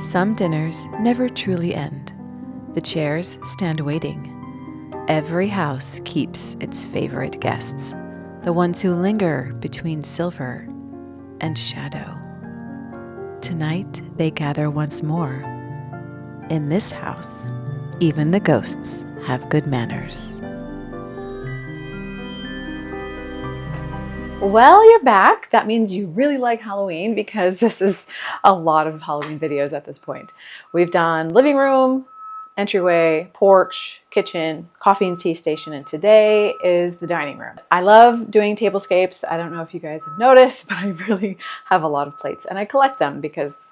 Some dinners never truly end. The chairs stand waiting. Every house keeps its favorite guests, the ones who linger between silver and shadow. Tonight they gather once more. In this house, even the ghosts have good manners. Well, you're back. That means you really like Halloween because this is a lot of Halloween videos at this point. We've done living room, entryway, porch, kitchen, coffee and tea station, and today is the dining room. I love doing tablescapes. I don't know if you guys have noticed, but I really have a lot of plates and I collect them because,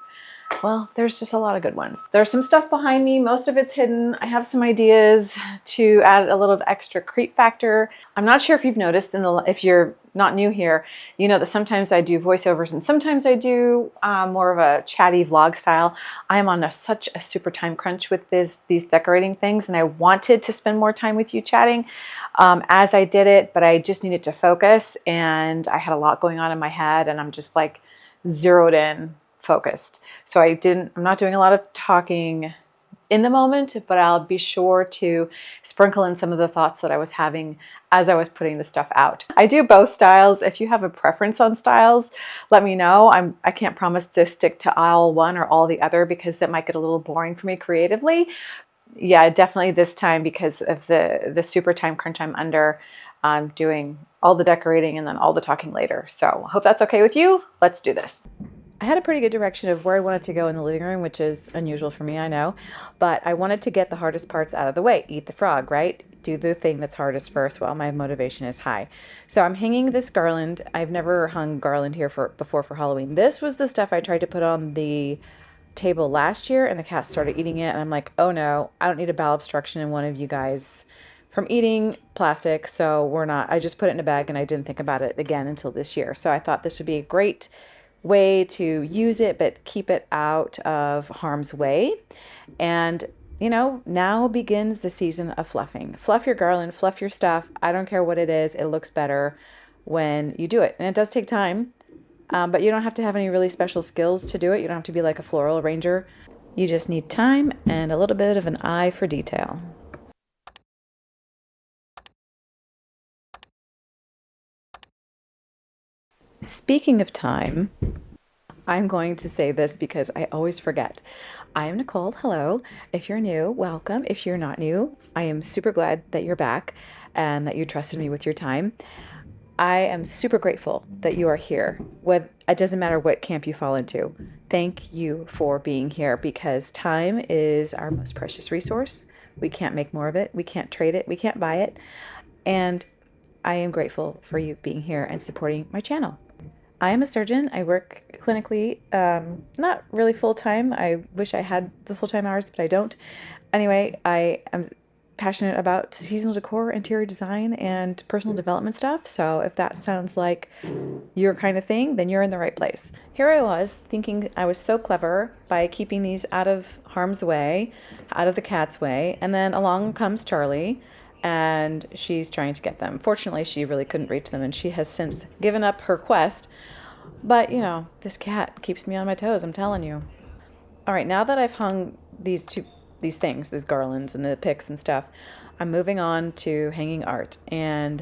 well, there's just a lot of good ones. There's some stuff behind me. Most of it's hidden. I have some ideas to add a little extra creep factor. I'm not sure if you've noticed, if you're not new here, you know that sometimes I do voiceovers and sometimes I do more of a chatty vlog style. I am on such a super time crunch with these decorating things, and I wanted to spend more time with you chatting as I did it, but I just needed to focus, and I had a lot going on in my head, and I'm just like zeroed in, focused. So I'm not doing a lot of talking in the moment, but I'll be sure to sprinkle in some of the thoughts that I was having as I was putting the stuff out. I do both styles. If you have a preference on styles, let me know. I can't promise to stick to all one or all the other because that might get a little boring for me creatively. Yeah, definitely this time because of the super time crunch I'm under. I'm doing all the decorating and then all the talking later. So I hope that's okay with you. Let's do this. I had a pretty good direction of where I wanted to go in the living room, which is unusual for me, I know. But I wanted to get the hardest parts out of the way. Eat the frog, right? Do the thing that's hardest first while my motivation is high. So I'm hanging this garland. I've never hung garland here before for Halloween. This was the stuff I tried to put on the table last year, and the cat started eating it. And I'm like, oh no, I don't need a bowel obstruction in one of you guys from eating plastic. So I just put it in a bag and I didn't think about it again until this year. So I thought this would be a great way to use it but keep it out of harm's way. And now begins the season of fluffing. Fluff your garland, fluff your stuff. I don't care what it is, it looks better when you do it, and it does take time, but you don't have to have any really special skills to do it. You don't have to be like a floral arranger. You just need time and a little bit of an eye for detail. Speaking of time, I'm going to say this because I always forget. I am Nichole. Hello. If you're new, welcome. If you're not new, I am super glad that you're back and that you trusted me with your time. I am super grateful that you are here. It doesn't matter what camp you fall into. Thank you for being here because time is our most precious resource. We can't make more of it. We can't trade it. We can't buy it. And I am grateful for you being here and supporting my channel. I am a surgeon. I work clinically, not really full-time. I wish I had the full-time hours, but I don't. Anyway, I am passionate about seasonal decor, interior design, and personal development stuff. So if that sounds like your kind of thing, then you're in the right place. Here I was thinking I was so clever by keeping these out of harm's way, out of the cat's way, and then along comes Charlie, and she's trying to get them. Fortunately, she really couldn't reach them, and she has since given up her quest. But, this cat keeps me on my toes, I'm telling you. All right, now that I've hung these things, these garlands and the picks and stuff, I'm moving on to hanging art. And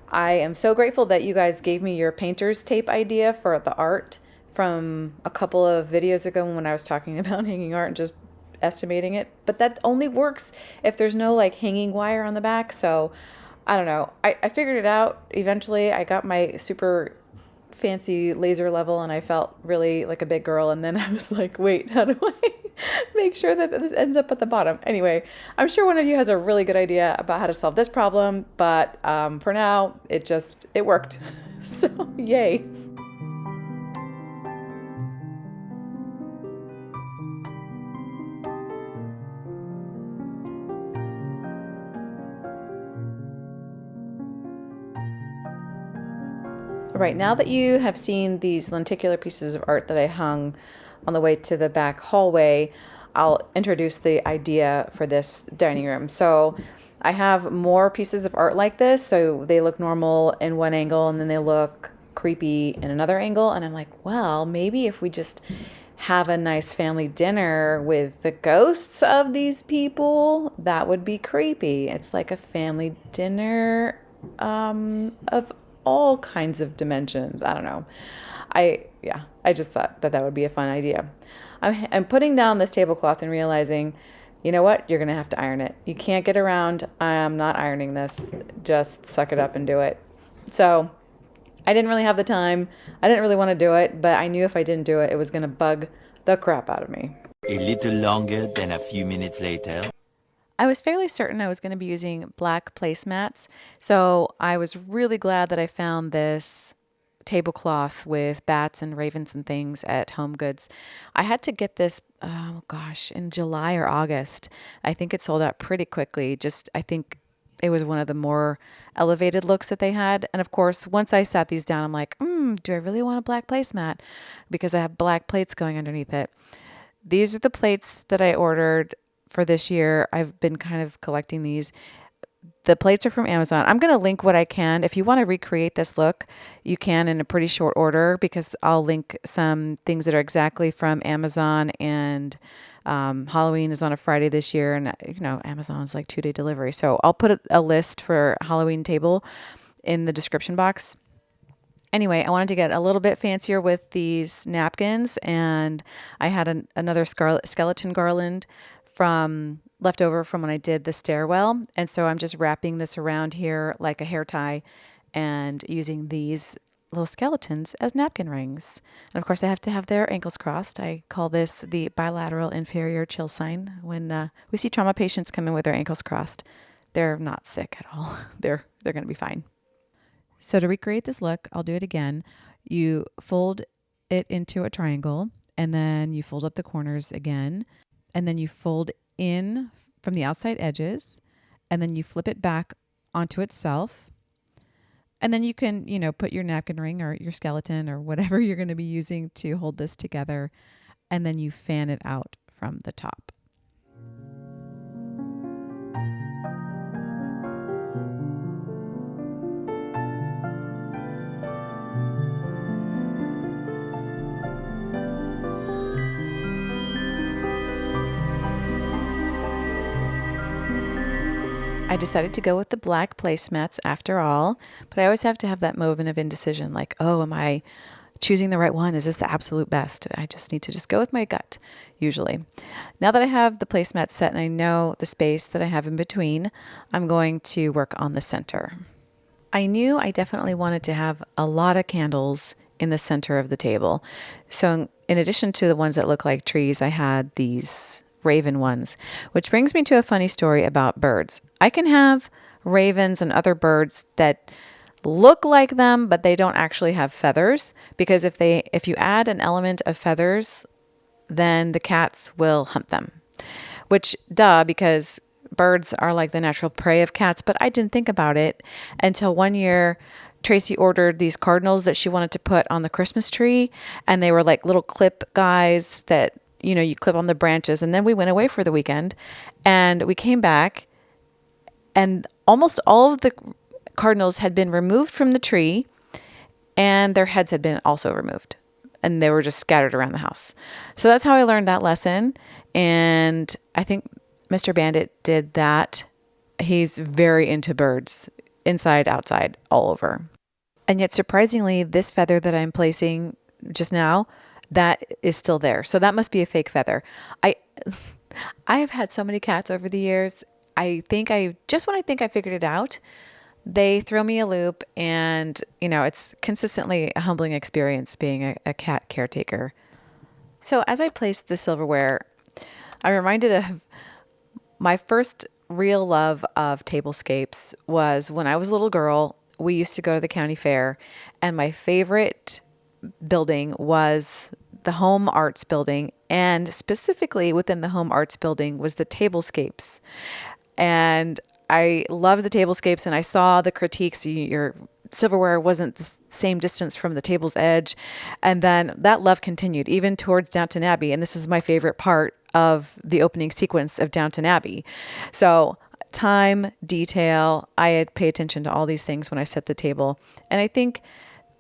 I am so grateful that you guys gave me your painter's tape idea for the art from a couple of videos ago when I was talking about hanging art and just estimating it, but that only works if there's no like hanging wire on the back. So I don't know, I figured it out eventually. I got my super fancy laser level and I felt really like a big girl, and then I was like, wait, how do I make sure that this ends up at the bottom? Anyway, I'm sure one of you has a really good idea about how to solve this problem, but for now it worked. So yay. Right, now that you have seen these lenticular pieces of art that I hung on the way to the back hallway, I'll introduce the idea for this dining room. So I have more pieces of art like this, so they look normal in one angle and then they look creepy in another angle. And I'm like, well, maybe if we just have a nice family dinner with the ghosts of these people, that would be creepy. It's like a family dinner of all kinds of dimensions. I don't know. I just thought that would be a fun idea. I'm putting down this tablecloth and realizing, you know what? You're going to have to iron it. You can't get around, I'm not ironing this. Just suck it up and do it. So I didn't really have the time. I didn't really want to do it, but I knew if I didn't do it, it was going to bug the crap out of me. A little longer than a few minutes later. I was fairly certain I was going to be using black placemats, so I was really glad that I found this tablecloth with bats and ravens and things at Home Goods. I had to get this, oh gosh, in July or August. I think it sold out pretty quickly. Just, I think it was one of the more elevated looks that they had. And of course, once I sat these down, I'm like, do I really want a black placemat? Because I have black plates going underneath it. These are the plates that I ordered for this year. I've been kind of collecting these. The plates are from Amazon. I'm going to link what I can. If you want to recreate this look, you can in a pretty short order, because I'll link some things that are exactly from Amazon. And Halloween is on a Friday this year, and Amazon's like 2-day delivery. So I'll put a list for Halloween table in the description box. Anyway, I wanted to get a little bit fancier with these napkins, and I had another skeleton garland from left over from when I did the stairwell. And so I'm just wrapping this around here like a hair tie and using these little skeletons as napkin rings. And of course, I have to have their ankles crossed. I call this the bilateral inferior chill sign. When we see trauma patients come in with their ankles crossed, they're not sick at all. They're going to be fine. So to recreate this look, I'll do it again. You fold it into a triangle, and then you fold up the corners again, and then you fold in from the outside edges, and then you flip it back onto itself. And then you can, put your napkin ring or your skeleton or whatever you're going to be using to hold this together, and then you fan it out from the top. I decided to go with the black placemats after all, but I always have to have that moment of indecision, like, oh, am I choosing the right one? Is this the absolute best? I just need to just go with my gut, usually. Now that I have the placemat set and I know the space that I have in between, I'm going to work on the center. I knew I definitely wanted to have a lot of candles in the center of the table. So in addition to the ones that look like trees, I had these raven ones, which brings me to a funny story about birds. I can have ravens and other birds that look like them, but they don't actually have feathers, because if you add an element of feathers, then the cats will hunt them. Which, because birds are like the natural prey of cats, but I didn't think about it until one year Tracy ordered these cardinals that she wanted to put on the Christmas tree, and they were like little clip guys that you clip on the branches. And then we went away for the weekend, and we came back, and almost all of the cardinals had been removed from the tree, and their heads had been also removed, and they were just scattered around the house. So that's how I learned that lesson. And I think Mr. Bandit did that. He's very into birds, inside, outside, all over. And yet, surprisingly, this feather that I'm placing just now, that is still there. So that must be a fake feather. I have had so many cats over the years. When I think I figured it out, they throw me a loop, and it's consistently a humbling experience being a cat caretaker. So as I placed the silverware, I'm reminded of my first real love of tablescapes was when I was a little girl. We used to go to the county fair, and my favorite building was the Home Arts building, and specifically within the Home Arts building was the tablescapes. And I loved the tablescapes, and I saw the critiques. Your silverware wasn't the same distance from the table's edge. And then that love continued even towards Downton Abbey. And this is my favorite part of the opening sequence of Downton Abbey. So time, detail, I had pay attention to all these things when I set the table. And I think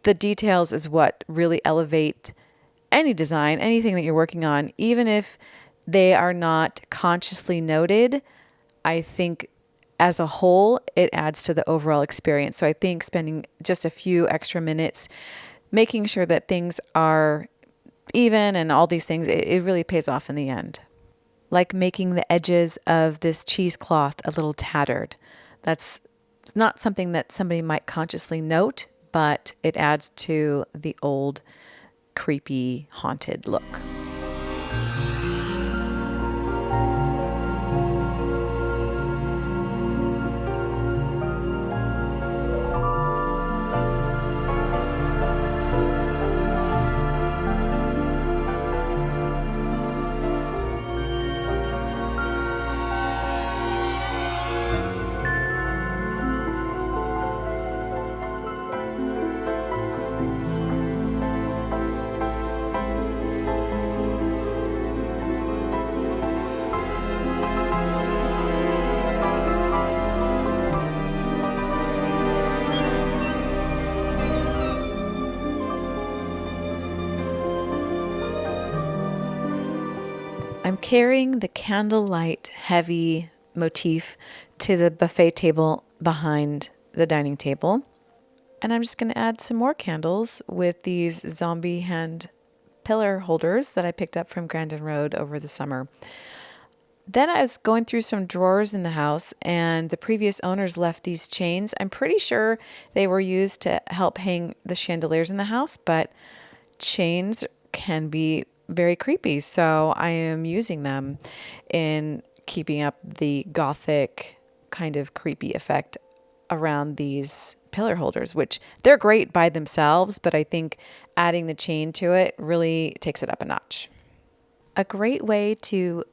the details is what really elevate any design, anything that you're working on, even if they are not consciously noted, I think as a whole, it adds to the overall experience. So I think spending just a few extra minutes making sure that things are even and all these things, it really pays off in the end. Like making the edges of this cheesecloth a little tattered. That's not something that somebody might consciously note, but it adds to the old, creepy, haunted look. I'm carrying the candlelight heavy motif to the buffet table behind the dining table. And I'm just going to add some more candles with these zombie hand pillar holders that I picked up from Grandin Road over the summer. Then I was going through some drawers in the house, and the previous owners left these chains. I'm pretty sure they were used to help hang the chandeliers in the house, but chains can be very creepy. So I am using them in keeping up the gothic kind of creepy effect around these pillar holders, which they're great by themselves, but I think adding the chain to it really takes it up a notch. A great way to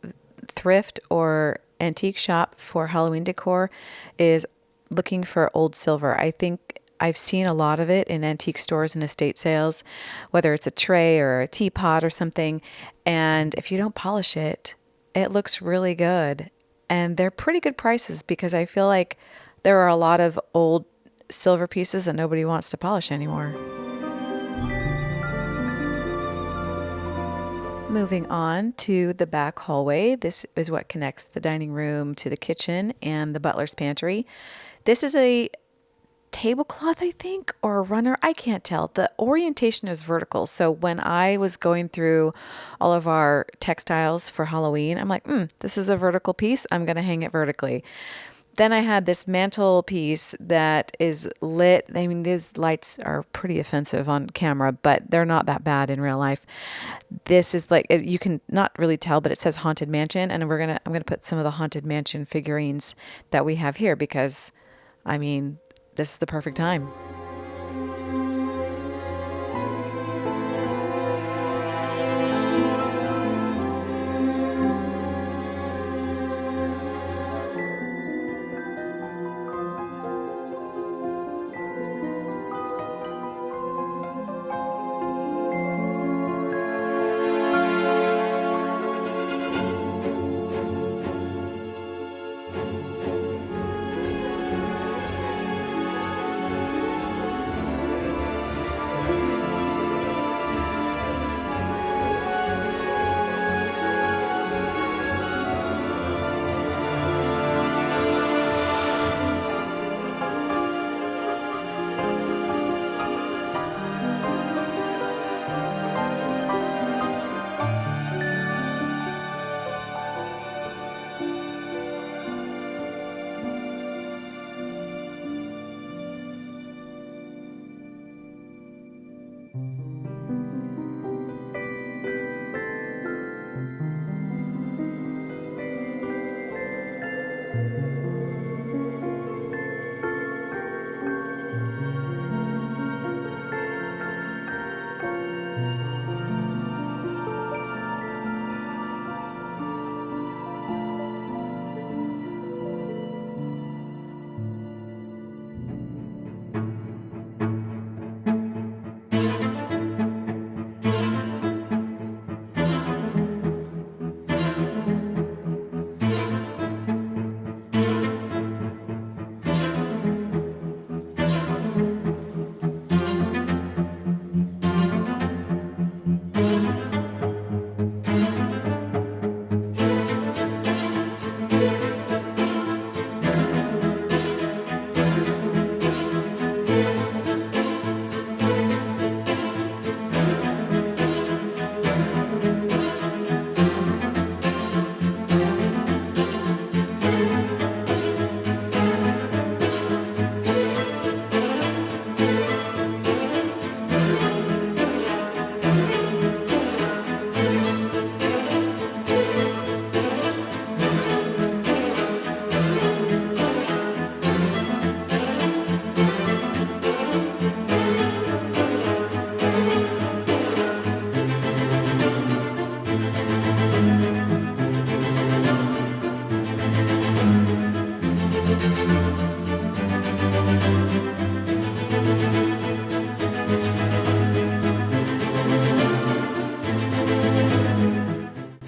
thrift or antique shop for Halloween decor is looking for old silver. I think I've seen a lot of it in antique stores and estate sales, whether it's a tray or a teapot or something. And if you don't polish it, it looks really good. And they're pretty good prices because I feel like there are a lot of old silver pieces that nobody wants to polish anymore. Moving on to the back hallway. This is what connects the dining room to the kitchen and the butler's pantry. This is a tablecloth, I think, or a runner. I can't tell. The orientation is vertical. So when I was going through all of our textiles for Halloween, I'm like, this is a vertical piece. I'm going to hang it vertically. Then I had this mantle piece that is lit. I mean, these lights are pretty offensive on camera, but they're not that bad in real life. This is like, you can not really tell, but it says Haunted Mansion. And I'm going to put some of the Haunted Mansion figurines that we have here because, I mean, this is the perfect time.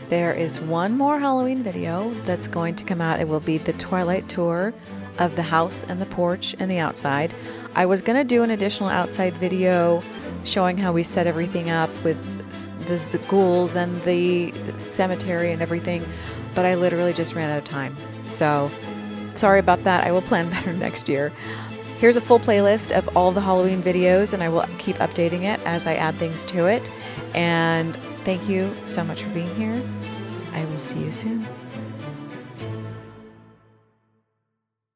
There is one more Halloween video that's going to come out. It will be the Twilight tour of the house and the porch and the outside. I was going to do an additional outside video showing how we set everything up with the ghouls and the cemetery and everything, but I literally just ran out of time. So sorry about that. I will plan better next year. Here's a full playlist of all the Halloween videos, and I will keep updating it as I add things to it. And thank you so much for being here. I will see you soon.